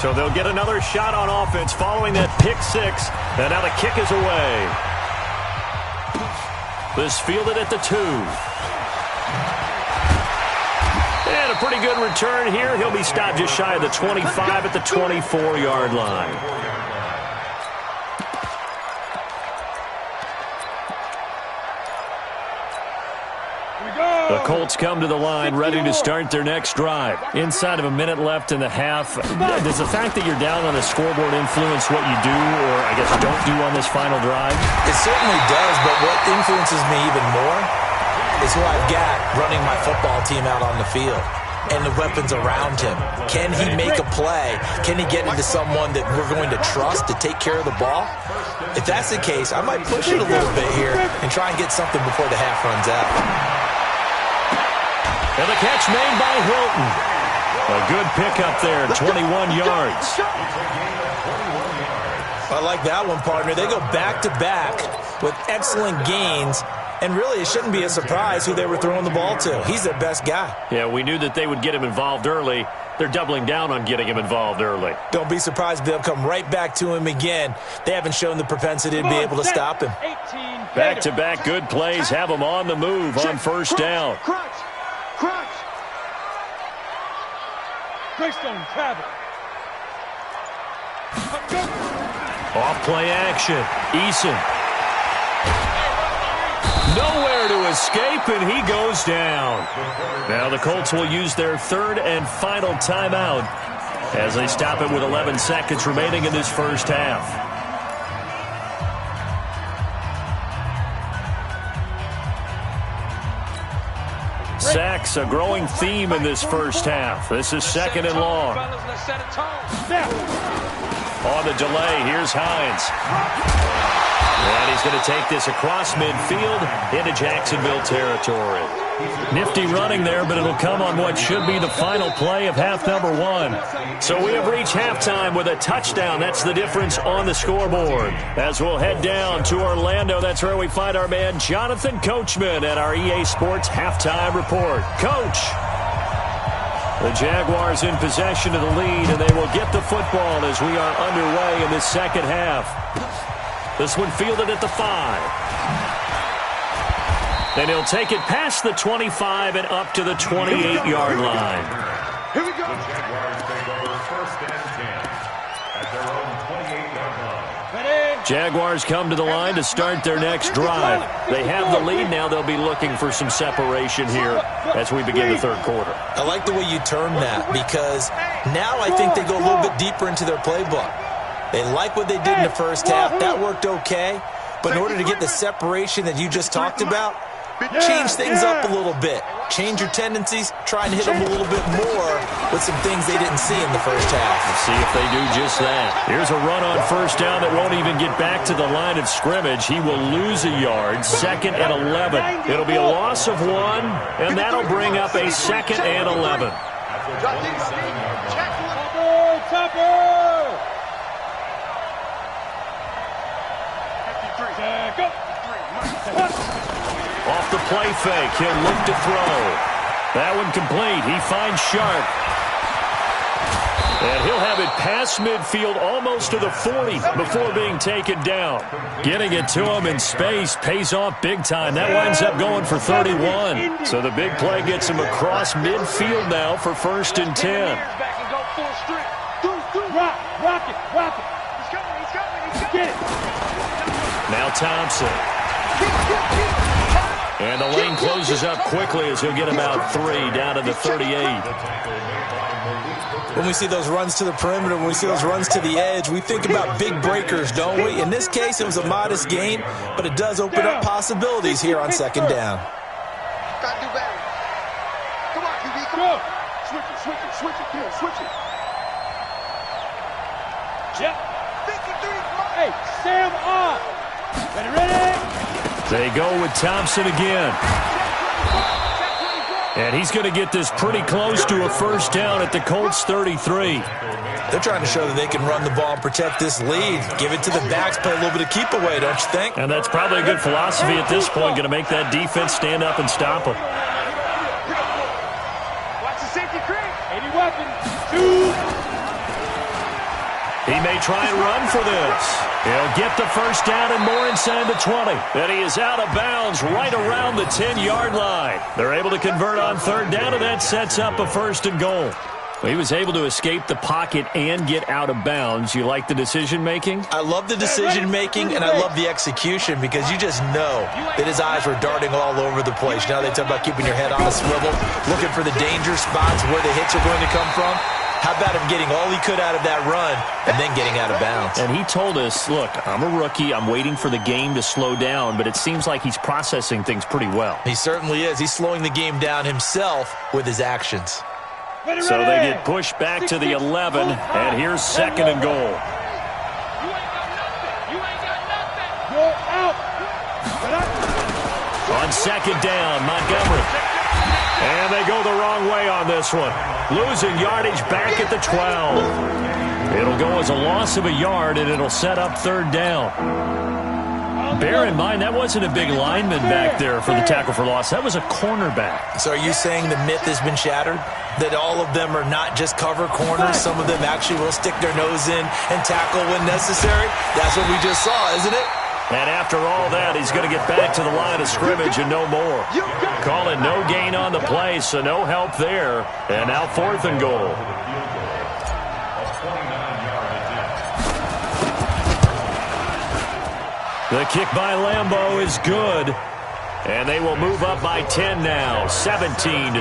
So they'll get another shot on offense following that pick six. And now the kick is away. This fielded at the 2. And a pretty good return here. He'll be stopped just shy of the 25 at the 24-yard line. The Colts come to the line ready to start their next drive. Inside of a minute left in the half. Does the fact that you're down on the scoreboard influence what you do, or I guess don't do on this final drive? It certainly does, but what influences me even more is who I've got running my football team out on the field and the weapons around him. Can he make a play? Can he get into someone that we're going to trust to take care of the ball? If that's the case, I might push it a little bit here and try and get something before the half runs out. And the catch made by Hilton. A good pickup there, 21 yards. I like that one, partner. They go back-to-back with excellent gains, and really it shouldn't be a surprise who they were throwing the ball to. He's their best guy. Yeah, we knew that they would get him involved early. They're doubling down on getting him involved early. Don't be surprised if they'll come right back to him again. They haven't shown the propensity to be able to stop him. Back-to-back good plays have him on the move on first down. Crunch. Greystone travel. Off play action. Eason. Nowhere to escape, and he goes down. Now the Colts will use their third and final timeout as they stop it with 11 seconds remaining in this first half. Sacks, a growing theme in this first half. This is second and long. On the delay, here's Hines. And he's going to take this across midfield into Jacksonville territory. Nifty running there, but it'll come on what should be the final play of half number 1. So we have reached halftime with a touchdown. That's the difference on the scoreboard. As we'll head down to Orlando, that's where we find our man Jonathan Coachman at our EA Sports Halftime Report. Coach, the Jaguars in possession of the lead, and they will get the football as we are underway in this second half. This one fielded at the 5. Then he'll take it past the 25 and up to the 28-yard line. Here we go. The Jaguars take over first and 10 at their own 28-yard line. Jaguars come to the line to start their next drive. They have the lead. Now they'll be looking for some separation here as we begin the third quarter. I like the way you term that, because now I think they go a little bit deeper into their playbook. They like what they did in the first half. That worked okay. But in order to get the separation that you just talked about, change things up a little bit. Change your tendencies. Try and hit them a little bit more with some things they didn't see in the first half. Let's see if they do just that. Here's a run on first down that won't even get back to the line of scrimmage. He will lose a yard. Second and 11. It'll be a loss of 1, and that'll bring up a second and 11. Off the play fake, he'll look to throw. That one complete. He finds Sharp. And he'll have it past midfield almost to the 40 before being taken down. Getting it to him in space pays off big time. That winds up going for 31. So the big play gets him across midfield now for first and 10. Now Thompson. And the lane closes up quickly as he'll get about 3 down to the 38. When we see those runs to the perimeter, when we see those runs to the edge, we think about big breakers, don't we? In this case, it was a modest gain, but it does open up possibilities here on second down. Gotta do better. Come on, QB, come on. Switch it, come on, switch it. Jeff. 53, hey, Sam on. Ready? They go with Thompson again. And he's going to get this pretty close to a first down at the Colts 33. They're trying to show that they can run the ball and protect this lead. Give it to the backs, play a little bit of keep away, don't you think? And that's probably a good philosophy at this point, going to make that defense stand up and stop them. Watch the safety creep. 80 weapons. 2. He may try and run for this. He'll get the first down and more inside the 20. And he is out of bounds right around the 10-yard line. They're able to convert on third down, and that sets up a first and goal. He was able to escape the pocket and get out of bounds. You like the decision-making? I love the decision-making, and I love the execution because you just know that his eyes were darting all over the place. Now they talk about keeping your head on a swivel, looking for the danger spots where the hits are going to come from. How about him getting all he could out of that run and then getting out of bounds? And he told us, look, I'm a rookie. I'm waiting for the game to slow down, but it seems like he's processing things pretty well. He certainly is. He's slowing the game down himself with his actions. So they get pushed back to the 11, and here's second and goal. On second down, Montgomery. And they go the wrong way on this one. Losing yardage back at the 12. It'll go as a loss of a yard, and it'll set up third down. Bear in mind, that wasn't a big lineman back there for the tackle for loss. That was a cornerback. So are you saying the myth has been shattered? That all of them are not just cover corners? Some of them actually will stick their nose in and tackle when necessary? That's what we just saw, isn't it? And after all that, he's going to get back to the line of scrimmage and no more. Calling no gain on the play, so no help there. And now fourth and goal. The kick by Lambeau is good. And they will move up by 10 now, 17-7.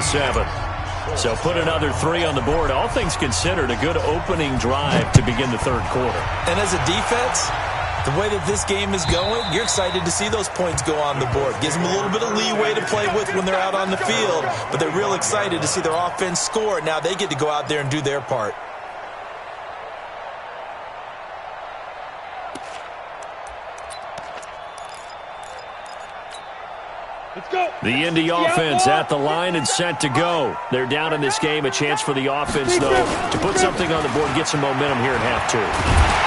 So put another 3 on the board. All things considered, a good opening drive to begin the third quarter. And as a defense, the way that this game is going, you're excited to see those points go on the board. Gives them a little bit of leeway to play with when they're out on the field, but they're real excited to see their offense score. Now they get to go out there and do their part. The Indy offense at the line and set to go. They're down in this game. A chance for the offense, though, to put something on the board, get some momentum here at half two.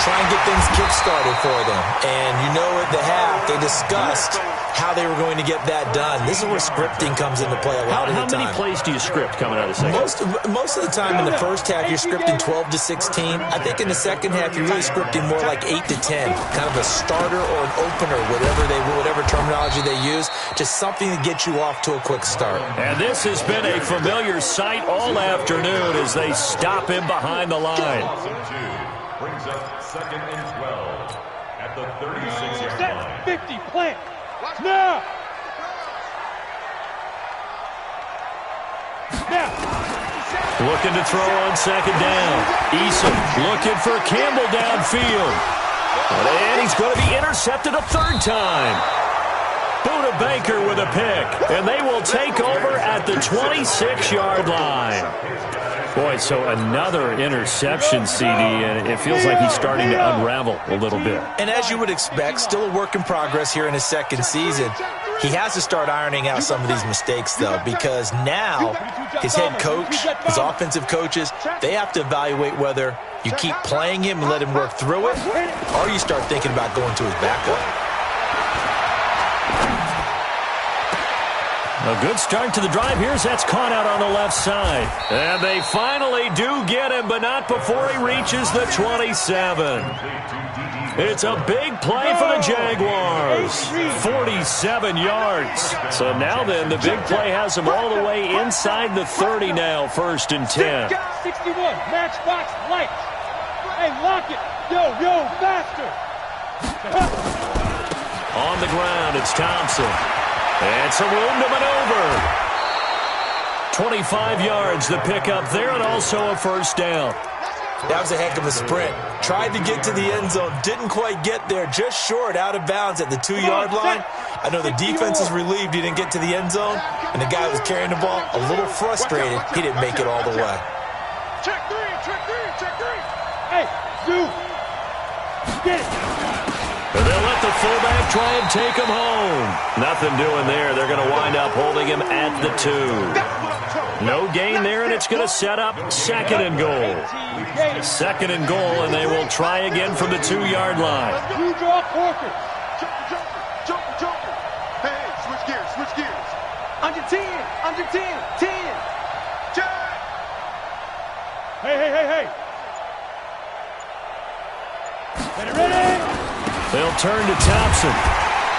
Try and get things kick-started for them. And you know at the half, they discussed how they were going to get that done. This is where scripting comes into play a lot of the time. How many plays do you script coming out of the second? Most of the time in the first half, you're scripting 12 to 16. I think in the second half, you're really scripting more like 8 to 10. Kind of a starter or an opener, whatever terminology they use. Just something to get you off to a quick start. And this has been a familiar sight all afternoon as they stop him behind the line. Brings up second and 12 at the 36-yard line. 50, plant. Now. Looking to throw on second down. Eason looking for Campbell downfield. And he's going to be intercepted a third time. Buda Baker with a pick. And they will take over at the 26-yard line. Boy, so another interception, CD, and it feels like he's starting to unravel a little bit. And as you would expect, still a work in progress here in his second season. He has to start ironing out some of these mistakes, though, because now his head coach, his offensive coaches, they have to evaluate whether you keep playing him and let him work through it, or you start thinking about going to his backup. A good start to the drive. That's caught out on the left side. And they finally do get him, but not before he reaches the 27. It's a big play for the Jaguars. 47 yards. So now then, the big play has him all the way inside the 30 now, first and 10. 61, matchbox lights. Hey, lock it. Yo, faster. On the ground, it's Thompson. And some room to maneuver. 25 yards the pickup there, and also a first down. That was a heck of a sprint. Tried to get to the end zone, didn't quite get there, just short, out of bounds at the 2-yard line. I know the defense is relieved he didn't get to the end zone, and the guy who was carrying the ball, a little frustrated, he didn't make it all the way. Check three. Hey, Zoo. Get it. And they'll let the fullback try and take him home. Nothing doing there. They're going to wind up holding him at the 2. No gain there, and it's going to set up second and goal. Second and goal, and they will try again from the 2-yard line. You draw Corker. Jump. Hey, switch gears. Under 10. 10. Jack. Hey. They'll turn to Thompson.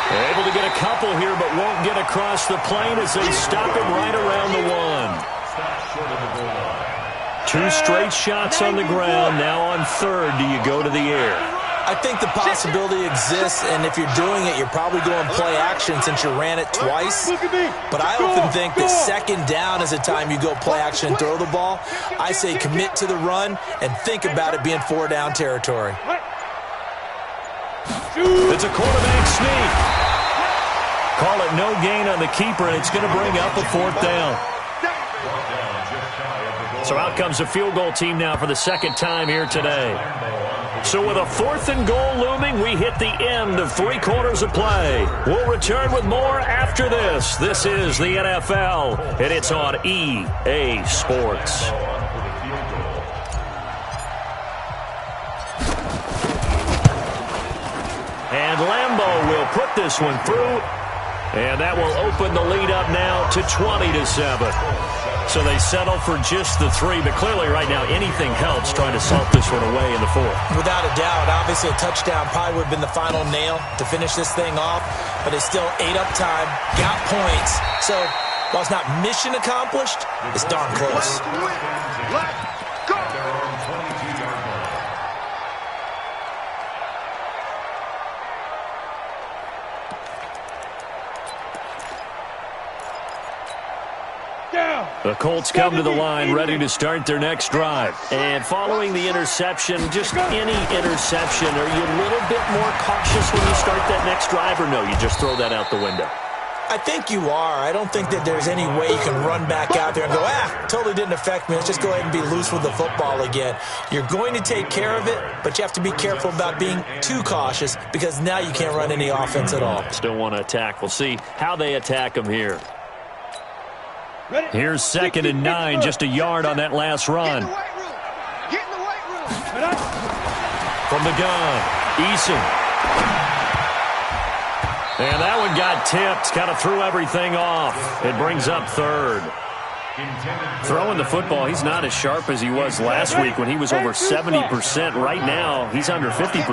They're able to get a couple here, but won't get across the plane as they stop him right around the 1. 2 straight shots on the ground. Now on 3rd, do you go to the air? I think the possibility exists, and if you're doing it, you're probably going play action since you ran it twice. But I often think that 2nd down is the time you go play action and throw the ball. I say commit to the run and think about it being 4-down territory. It's a quarterback sneak. Call it no gain on the keeper, and it's going to bring up a 4th down. So out comes the field goal team now for the 2nd time here today. So with a 4th and goal looming, we hit the end of 3 quarters of play. We'll return with more after this. This is the NFL, and it's on EA Sports. And Lambeau will put this one through, and that will open the lead up now to 20-7. So they settle for just the 3, but clearly right now anything helps trying to salt this one away in the 4th. Without a doubt, obviously a touchdown probably would have been the final nail to finish this thing off, but they still ate up time, got points. So while it's not mission accomplished, it's darn close. The Colts come to the line ready to start their next drive. And following the interception, just any interception, are you a little bit more cautious when you start that next drive, or no, you just throw that out the window? I think you are. I don't think that there's any way you can run back out there and go, totally didn't affect me. Let's just go ahead and be loose with the football again. You're going to take care of it, but you have to be careful about being too cautious because now you can't run any offense at all. Still want to attack. We'll see how they attack them here. Here's 2nd and 9, just a yard on that last run. From the gun, Eason. And that one got tipped, kind of threw everything off. It brings up 3rd. Throwing the football, he's not as sharp as he was last week when he was over 70%. Right now, he's under 50%.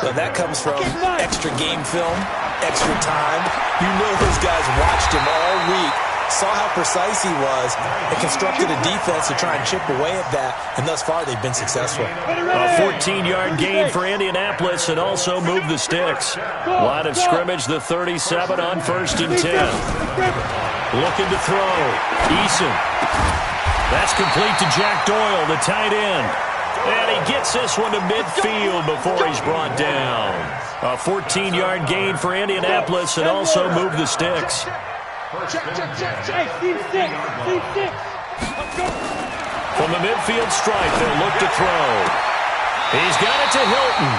Well, that comes from extra game film, extra time. You know those guys watched him all week, saw how precise he was, and constructed a defense to try and chip away at that, and thus far they've been successful. A 14-yard gain for Indianapolis and also move the sticks. Line of scrimmage, the 37 on 1st and 10. Looking to throw. Eason. That's complete to Jack Doyle, the tight end. And he gets this one to midfield before he's brought down. A 14-yard gain for Indianapolis and also move the sticks. Hey, Steve 6. From the midfield stripe, they'll look to throw. He's got it to Hilton.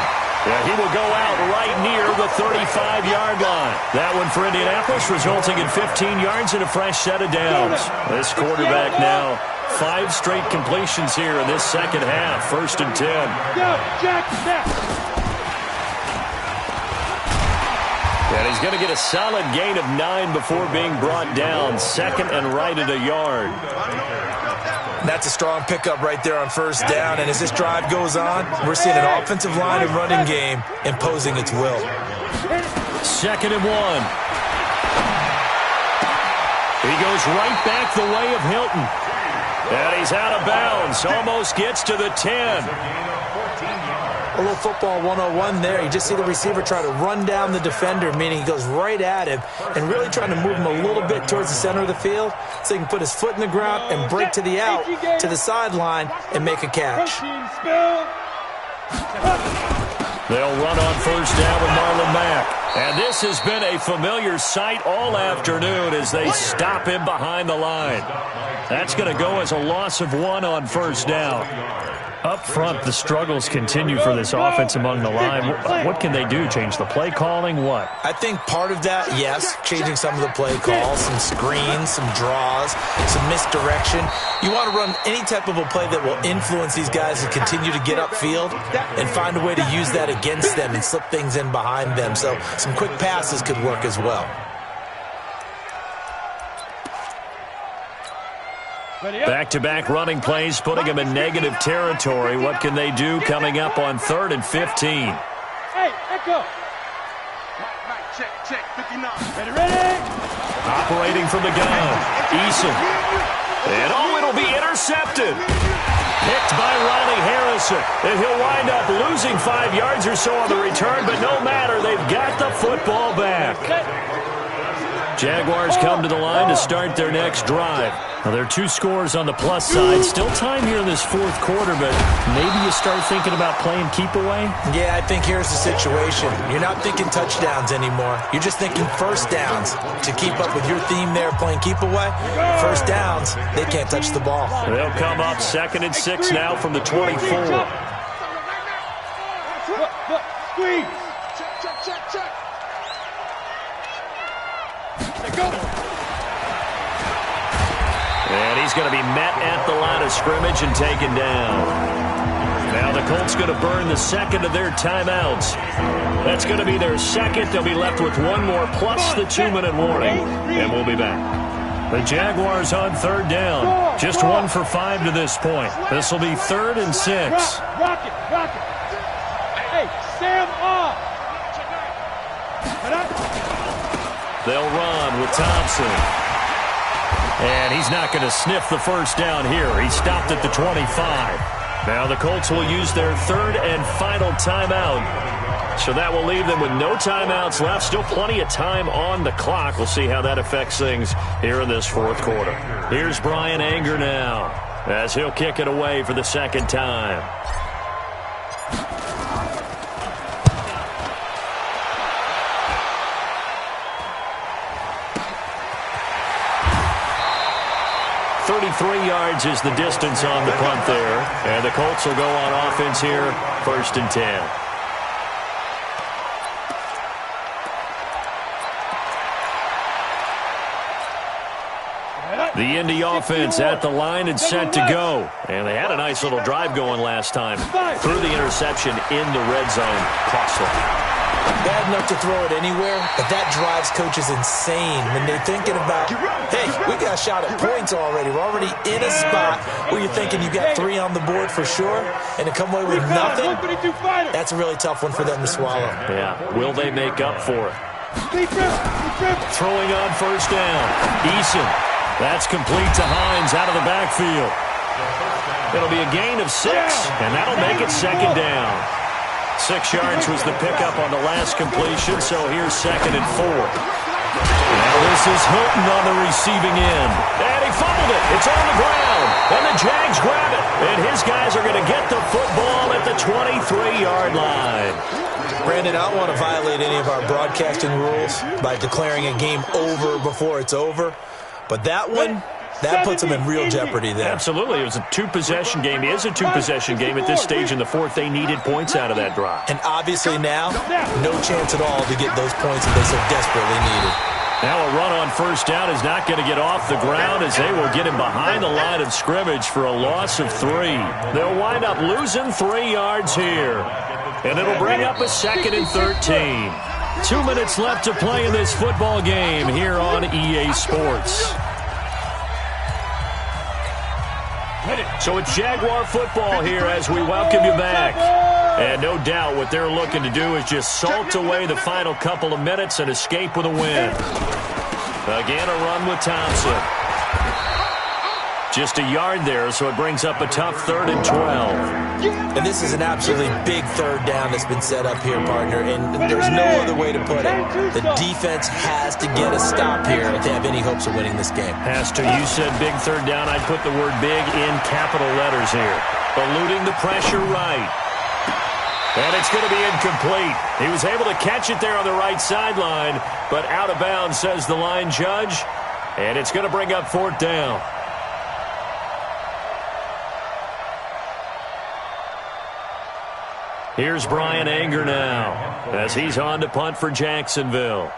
Yeah, he will go out right near the 35-yard line. That one for Indianapolis, resulting in 15 yards and a fresh set of downs. This quarterback now, 5 straight completions here in this 2nd half. 1st and 10. And he's going to get a solid gain of 9 before being brought down. 2nd and right at a yard. That's a strong pickup right there on 1st down. And as this drive goes on, we're seeing an offensive line and running game imposing its will. 2nd and 1. He goes right back the way of Hilton. And he's out of bounds. Almost gets to the 10. A little football 101 there. You just see the receiver try to run down the defender, meaning he goes right at him and really trying to move him a little bit towards the center of the field so he can put his foot in the ground and break to the out, to the sideline, and make a catch. They'll run on 1st down with Marlon Mack. And this has been a familiar sight all afternoon as they stop him behind the line. That's going to go as a loss of 1 on 1st down. Up front, the struggles continue for this offense among the line. What can they do? Change the play calling? What? I think part of that, yes, changing some of the play calls, some screens, some draws, some misdirection. You want to run any type of a play that will influence these guys to continue to get upfield and find a way to use that against them and slip things in behind them. So some quick passes could work as well. Back-to-back running plays, putting them in negative territory. What can they do coming up on 3rd and 15? Hey, echo. Mike, check, 59. Ready? Operating from the gun. Eason. And it'll be intercepted. Picked by Ronnie Harrison. And he'll wind up losing 5 yards or so on the return, but no matter, they've got the football back. Jaguars come to the line to start their next drive. Now, there are 2 scores on the plus side. Still time here in this fourth quarter, but maybe you start thinking about playing keep away? Yeah, I think here's the situation. You're not thinking touchdowns anymore. You're just thinking first downs. To keep up with your theme there, playing keep away, first downs, they can't touch the ball. They'll come up 2nd and 6 now from the 24. Look, squeeze. Check. Go. And he's going to be met at the line of scrimmage and taken down. Now the Colts going to burn the second of their timeouts. That's going to be their second. They'll be left with 1 more plus the 2-minute warning. And we'll be back. The Jaguars on 3rd down. Just 1 for 5 to this point. This will be 3rd and 6. Rock it. Hey, Sam off. They'll run with Thompson. And he's not going to sniff the first down here. He stopped at the 25. Now the Colts will use their 3rd and final timeout. So that will leave them with no timeouts left. Still plenty of time on the clock. We'll see how that affects things here in this fourth quarter. Here's Brian Anger now as he'll kick it away for the 2nd time. Yards is the distance on the punt there. And the Colts will go on offense here, 1st and 10. The Indy offense at the line and set to go. And they had a nice little drive going last time. Threw the interception in the red zone. Costly. Bad enough to throw it anywhere, but that drives coaches insane when they're thinking about, hey, we got a shot at points already. We're already in a spot where you're thinking you got 3 on the board for sure, and to come away with nothing, that's a really tough one for them to swallow. Yeah, will they make up for it? Throwing on 1st down. Eason. That's complete to Hines out of the backfield. It'll be a gain of 6, and that'll make it 2nd down. 6 yards was the pickup on the last completion, so here's 2nd and 4. Now this is Hilton on the receiving end. And he fumbled it. It's on the ground. And the Jags grab it. And his guys are going to get the football at the 23-yard line. Brandon, I don't want to violate any of our broadcasting rules by declaring a game over before it's over. But that one, that puts them in real jeopardy there. Absolutely. It was a 2-possession game. It is a 2-possession game at this stage in the fourth. They needed points out of that drive. And obviously now, no chance at all to get those points that they so desperately needed. Now a run on 1st down is not going to get off the ground as they will get him behind the line of scrimmage for a loss of 3. They'll wind up losing 3 yards here. And it'll bring up a 2nd and 13. 2 minutes left to play in this football game here on EA Sports. So it's Jaguar football here as we welcome you back. And no doubt what they're looking to do is just salt away the final couple of minutes and escape with a win. Again, a run with Thompson. Just a yard there, so it brings up a tough 3rd and 12. And this is an absolutely big 3rd down that's been set up here, partner, and there's no other way to put it. The defense has to get a stop here if they have any hopes of winning this game. Has to. You said big 3rd down. I'd put the word big in capital letters here. Eluding the pressure right. And it's going to be incomplete. He was able to catch it there on the right sideline, but out of bounds, says the line judge. And it's going to bring up 4th down. Here's Brian Anger now as he's on to punt for Jacksonville.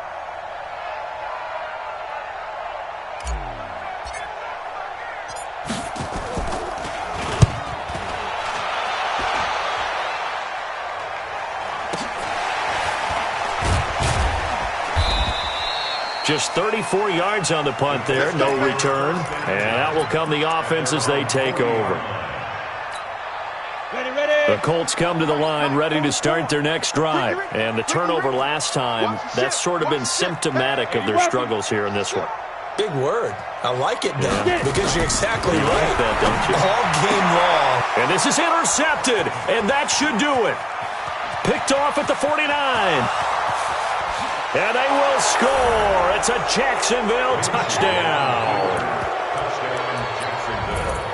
Just 34 yards on the punt there, no return. And out will come the offense as they take over. The Colts come to the line ready to start their next drive. And the turnover last time, that's sort of been symptomatic of their struggles here in this one. Big word. I like it, Dan, because you're exactly right. Like that, don't you? All game long. And this is intercepted, and that should do it. Picked off at the 49. And they will score. It's a Jacksonville touchdown.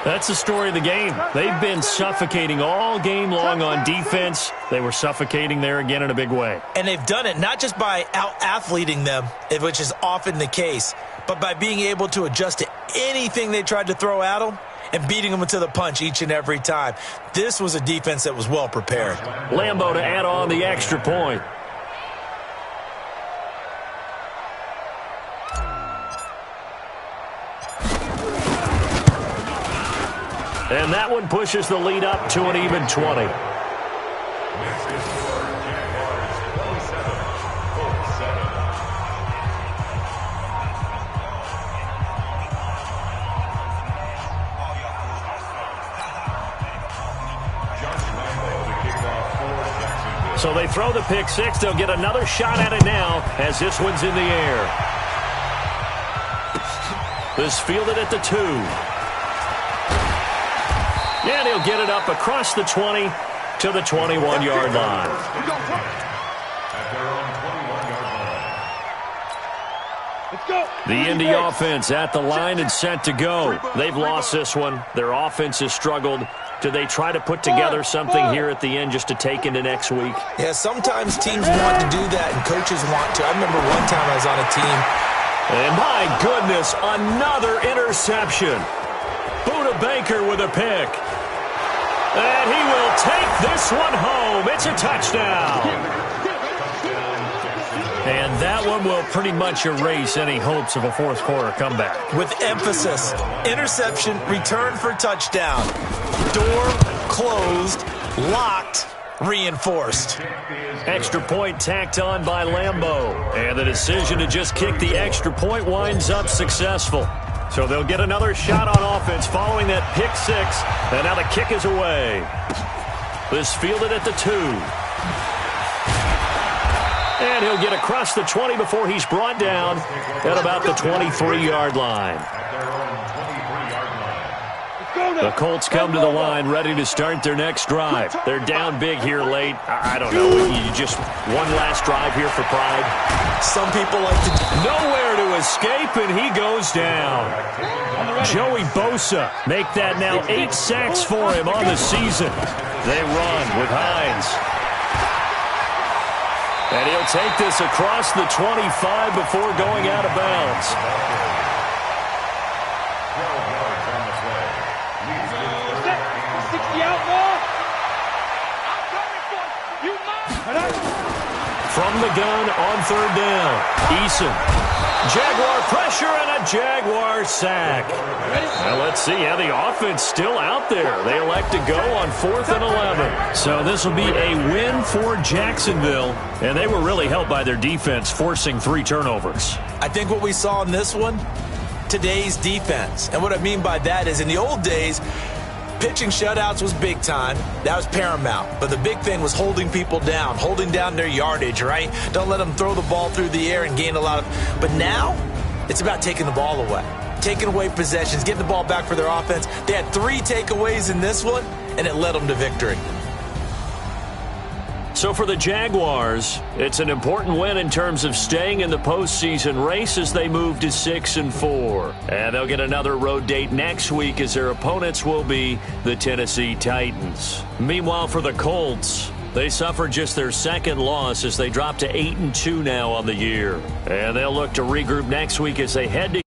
That's the story of the game. They've been suffocating all game long on defense. They were suffocating there again in a big way. And they've done it not just by out-athleting them, which is often the case, but by being able to adjust to anything they tried to throw at them and beating them to the punch each and every time. This was a defense that was well prepared. Lambeau to add on the extra point. And that one pushes the lead up to an even 20. So they throw the pick six. They'll get another shot at it now as this one's in the air. This fielded at the 2. And he'll get it up across the 20 to the 21-yard line. The Indy offense at the line and set to go. They've lost this one. Their offense has struggled. Do they try to put together something here at the end just to take into next week? Yeah, sometimes teams want to do that and coaches want to. I remember one time I was on a team. And my goodness, another interception. Buda Baker with a pick. And he will take this one home. It's a touchdown. And that one will pretty much erase any hopes of a fourth quarter comeback. With emphasis, interception, return for touchdown. Door closed, locked, reinforced. Extra point tacked on by Lambeau. And the decision to just kick the extra point winds up successful. So they'll get another shot on offense following that pick six. And now the kick is away. This fielded at the 2. And he'll get across the 20 before he's brought down at about the 23-yard line. The Colts come to the line ready to start their next drive. They're down big here late. I don't know. You just one last drive here for pride. Some people like to... Nowhere to escape, and he goes down. Joey Bosa make that now 8 sacks for him on the season. They run with Hines. And he'll take this across the 25 before going out of bounds. From the gun on third down, Eason. Jaguar pressure and a Jaguar sack. Now let's see how the offense still out there. They elect to go on 4th and 11. So this will be a win for Jacksonville. And they were really helped by their defense, forcing 3 turnovers. I think what we saw in this one, today's defense. And what I mean by that is in the old days, pitching shutouts was big time. That was paramount. But the big thing was holding people down, holding down their yardage, right? Don't let them throw the ball through the air and gain a lot of... But now, it's about taking the ball away. Taking away possessions, getting the ball back for their offense. They had 3 takeaways in this one, and it led them to victory. So for the Jaguars, it's an important win in terms of staying in the postseason race as they move to 6-4. And they'll get another road date next week as their opponents will be the Tennessee Titans. Meanwhile, for the Colts, they suffered just their 2nd loss as they drop to 8-2 now on the year. And they'll look to regroup next week as they head to